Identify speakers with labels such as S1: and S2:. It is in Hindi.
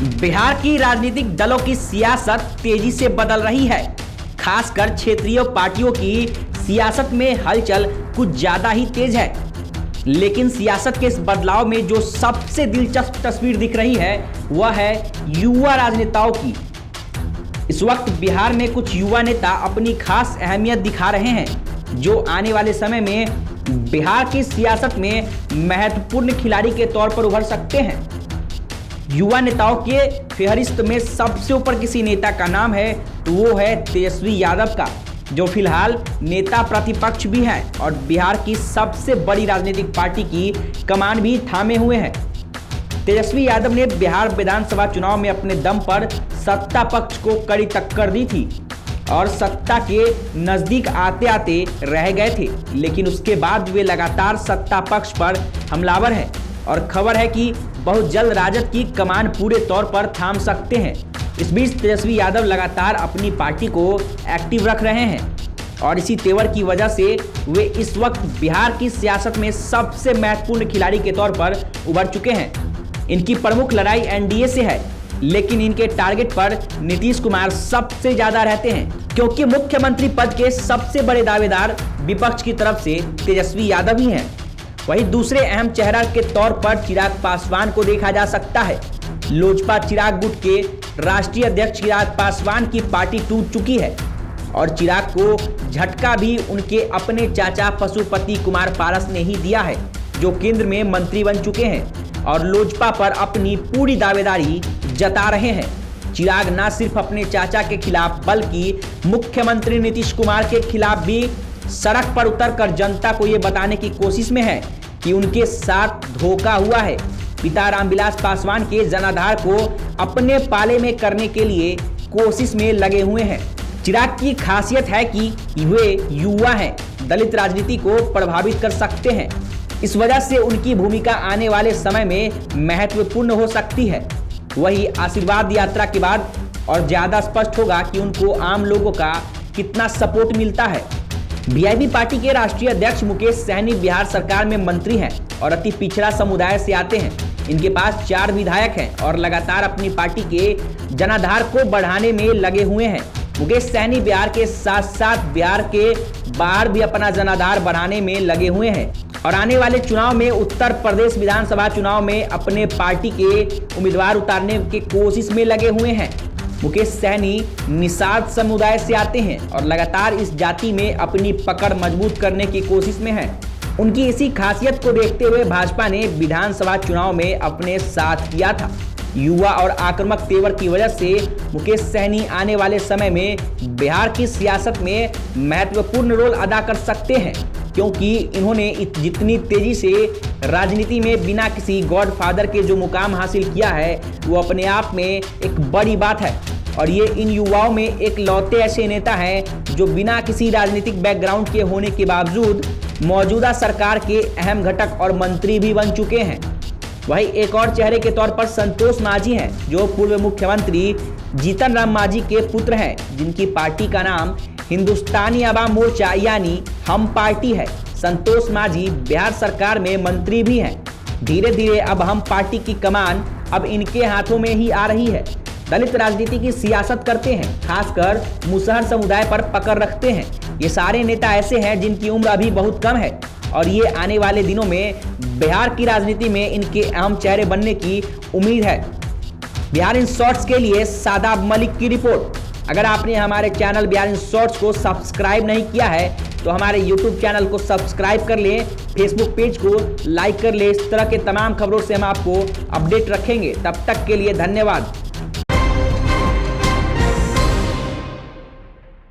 S1: बिहार की राजनीतिक दलों की सियासत तेजी से बदल रही है। खासकर क्षेत्रीय पार्टियों की सियासत में हलचल कुछ ज्यादा ही तेज है। लेकिन सियासत के इस बदलाव में जो सबसे दिलचस्प तस्वीर दिख रही है वह है युवा राजनेताओं की। इस वक्त बिहार में कुछ युवा नेता अपनी खास अहमियत दिखा रहे हैं, जो आने वाले समय में बिहार की सियासत में महत्वपूर्ण खिलाड़ी के तौर पर उभर सकते हैं। युवा नेताओं के फहरिस्त में सबसे ऊपर किसी नेता का नाम है तो वो है तेजस्वी यादव का, जो फिलहाल नेता प्रतिपक्ष भी हैं और बिहार की सबसे बड़ी राजनीतिक पार्टी की कमान भी थामे हुए हैं। तेजस्वी यादव ने बिहार विधानसभा चुनाव में अपने दम पर सत्ता पक्ष को कड़ी टक्कर दी थी और सत्ता के नजदीक आते आते रह गए थे, लेकिन उसके बाद वे लगातार सत्ता पक्ष पर हमलावर हैं और खबर है कि बहुत जल्द राजद की कमान पूरे तौर पर थाम सकते हैं। इस बीच तेजस्वी यादव लगातार अपनी पार्टी को एक्टिव रख रहे हैं और इसी तेवर की वजह से वे इस वक्त बिहार की सियासत में सबसे महत्वपूर्ण खिलाड़ी के तौर पर उभर चुके हैं। इनकी प्रमुख लड़ाई एनडीए से है, लेकिन इनके टारगेट पर नीतीश कुमार सबसे ज्यादा रहते हैं, क्योंकि मुख्यमंत्री पद के सबसे बड़े दावेदार विपक्ष की तरफ से तेजस्वी यादव ही हैं। वहीं दूसरे अहम चेहरा के तौर पर चिराग पासवान को देखा जा सकता है। लोजपा चिराग गुट के राष्ट्रीय अध्यक्ष चिराग पासवान की पार्टी टूट चुकी है और चिराग को झटका भी उनके अपने चाचा पशुपति कुमार पारस ने ही दिया है, जो केंद्र में मंत्री बन चुके हैं और लोजपा पर अपनी पूरी दावेदारी जता रहे हैं। चिराग न सिर्फ अपने चाचा के खिलाफ बल्कि मुख्यमंत्री नीतीश कुमार के खिलाफ भी सड़क पर उतरकर जनता को ये बताने की कोशिश में है कि उनके साथ धोखा हुआ है। पिता रामविलास पासवान के जनाधार को अपने पाले में करने के लिए कोशिश में लगे हुए हैं। चिराग की खासियत है कि वे युवा हैं, दलित राजनीति को प्रभावित कर सकते हैं। इस वजह से उनकी भूमिका आने वाले समय में महत्वपूर्ण हो सकती है। वही आशीर्वाद यात्रा के बाद और ज्यादा स्पष्ट होगा कि उनको आम लोगों का कितना सपोर्ट मिलता है। वीआईपी पार्टी के राष्ट्रीय अध्यक्ष मुकेश सहनी बिहार सरकार में मंत्री हैं और अति पिछड़ा समुदाय से आते हैं। इनके पास 4 विधायक हैं और लगातार अपनी पार्टी के जनाधार को बढ़ाने में लगे हुए हैं। मुकेश सहनी बिहार के साथ साथ बिहार के बाहर भी अपना जनाधार बढ़ाने में लगे हुए हैं और आने वाले चुनाव में उत्तर प्रदेश विधानसभा चुनाव में अपने पार्टी के उम्मीदवार उतारने की कोशिश में लगे हुए हैं। मुकेश सहनी निषाद समुदाय से आते हैं और लगातार इस जाति में अपनी पकड़ मजबूत करने की कोशिश में है। उनकी इसी खासियत को देखते हुए भाजपा ने विधानसभा चुनाव में अपने साथ किया था। युवा और आक्रामक तेवर की वजह से मुकेश सहनी आने वाले समय में बिहार की सियासत में महत्वपूर्ण रोल अदा कर सकते हैं, क्योंकि इन्होंने जितनी तेजी से राजनीति में बिना किसी गॉडफादर के जो मुकाम हासिल किया है वो अपने आप में एक बड़ी बात है। और ये इन युवाओं में एक लौते ऐसे नेता हैं जो बिना किसी राजनीतिक बैकग्राउंड के होने के बावजूद मौजूदा सरकार के अहम घटक और मंत्री भी बन चुके हैं। वहीं एक और चेहरे के तौर पर संतोष मांझी हैं, जो पूर्व मुख्यमंत्री जीतन राम मांझी के पुत्र हैं, जिनकी पार्टी का नाम हिंदुस्तानी अवाम मोर्चा यानी हम पार्टी है। संतोष मांझी बिहार सरकार में मंत्री भी हैं। धीरे धीरे अब हम पार्टी की कमान अब इनके हाथों में ही आ रही है। दलित राजनीति की सियासत करते हैं, खासकर मुसहर समुदाय पर पकड़ रखते हैं। ये सारे नेता ऐसे हैं जिनकी उम्र अभी बहुत कम है और ये आने वाले दिनों में बिहार की राजनीति में इनके अहम चेहरे बनने की उम्मीद है। बिहार इन शॉर्ट्स के लिए शादाब मलिक की रिपोर्ट। अगर आपने हमारे चैनल बिहार इन शॉर्ट्स को सब्सक्राइब नहीं किया है तो हमारे YouTube चैनल को सब्सक्राइब कर लें, फेसबुक पेज को लाइक कर लें। इस तरह के तमाम खबरों से हम आपको अपडेट रखेंगे। तब तक के लिए धन्यवाद।